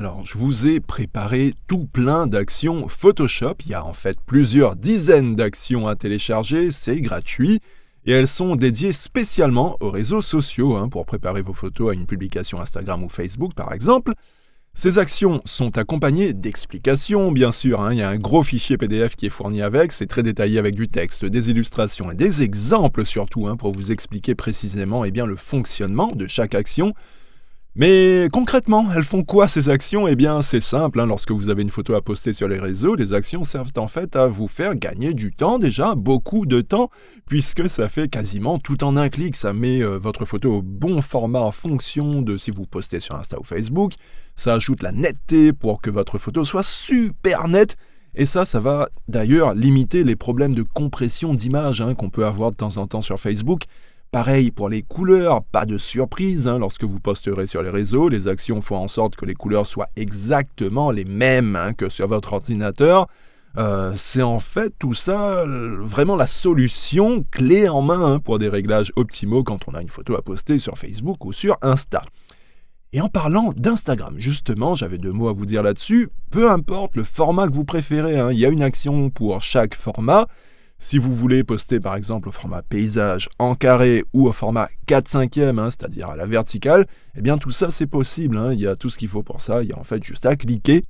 Alors, je vous ai préparé tout plein d'actions Photoshop. Il y a en fait plusieurs dizaines d'actions à télécharger, c'est gratuit. Et elles sont dédiées spécialement aux réseaux sociaux, pour préparer vos photos à une publication Instagram ou Facebook par exemple. Ces actions sont accompagnées d'explications, bien sûr. Il y a un gros fichier PDF qui est fourni avec, c'est très détaillé avec du texte, des illustrations et des exemples surtout, pour vous expliquer précisément le fonctionnement de chaque action. Mais concrètement, elles font quoi ces actions ? Eh bien, c'est simple, lorsque vous avez une photo à poster sur les réseaux, les actions servent en fait à vous faire gagner du temps déjà, beaucoup de temps, puisque ça fait quasiment tout en un clic. Ça met votre photo au bon format en fonction de si vous postez sur Insta ou Facebook. Ça ajoute la netteté pour que votre photo soit super nette. Et ça va d'ailleurs limiter les problèmes de compression d'image qu'on peut avoir de temps en temps sur Facebook. Pareil pour les couleurs, pas de surprise, lorsque vous posterez sur les réseaux, les actions font en sorte que les couleurs soient exactement les mêmes que sur votre ordinateur. C'est en fait tout ça vraiment la solution clé en main pour des réglages optimaux quand on a une photo à poster sur Facebook ou sur Insta. Et en parlant d'Instagram, justement, j'avais 2 mots à vous dire là-dessus. Peu importe le format que vous préférez, il y a une action pour chaque format. Si vous voulez poster par exemple au format paysage en carré ou au format 4/5, c'est-à-dire à la verticale, eh bien tout ça c'est possible, il y a tout ce qu'il faut pour ça, il y a en fait juste à cliquer.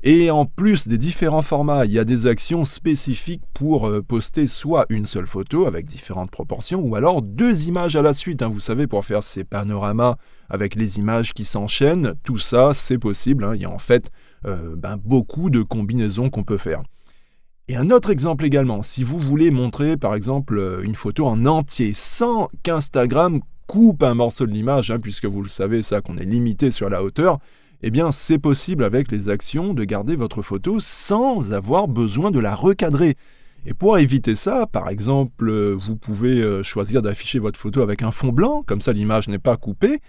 Et en plus des différents formats, il y a des actions spécifiques pour poster soit une seule photo avec différentes proportions ou alors 2 images à la suite, vous savez, pour faire ces panoramas avec les images qui s'enchaînent, tout ça c'est possible, il y a en fait beaucoup de combinaisons qu'on peut faire. Et un autre exemple également, si vous voulez montrer par exemple une photo en entier sans qu'Instagram coupe un morceau de l'image, puisque vous le savez ça qu'on est limité sur la hauteur, eh bien c'est possible avec les actions de garder votre photo sans avoir besoin de la recadrer. Et pour éviter ça, par exemple, vous pouvez choisir d'afficher votre photo avec un fond blanc, comme ça l'image n'est pas coupée.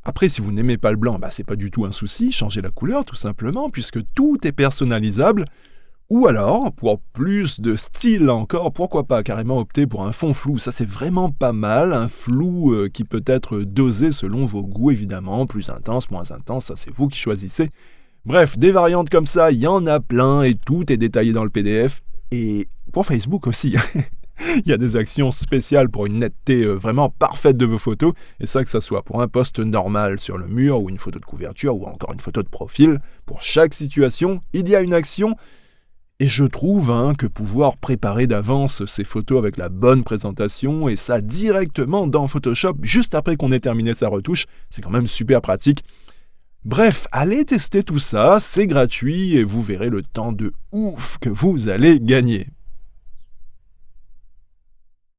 Après, si vous n'aimez pas le blanc, c'est pas du tout un souci, changez la couleur tout simplement, puisque tout est personnalisable. Ou alors, pour plus de style encore, pourquoi pas carrément opter pour un fond flou. Ça, c'est vraiment pas mal. Un flou qui peut être dosé selon vos goûts, évidemment. Plus intense, moins intense, ça c'est vous qui choisissez. Bref, des variantes comme ça, il y en a plein et tout est détaillé dans le PDF. Et pour Facebook aussi, il y a des actions spéciales pour une netteté vraiment parfaite de vos photos. Et ça, que ça soit pour un post normal sur le mur ou une photo de couverture ou encore une photo de profil. Pour chaque situation, il y a une action. Et je trouve que pouvoir préparer d'avance ces photos avec la bonne présentation et ça directement dans Photoshop, juste après qu'on ait terminé sa retouche, c'est quand même super pratique. Bref, allez tester tout ça, c'est gratuit et vous verrez le temps de ouf que vous allez gagner.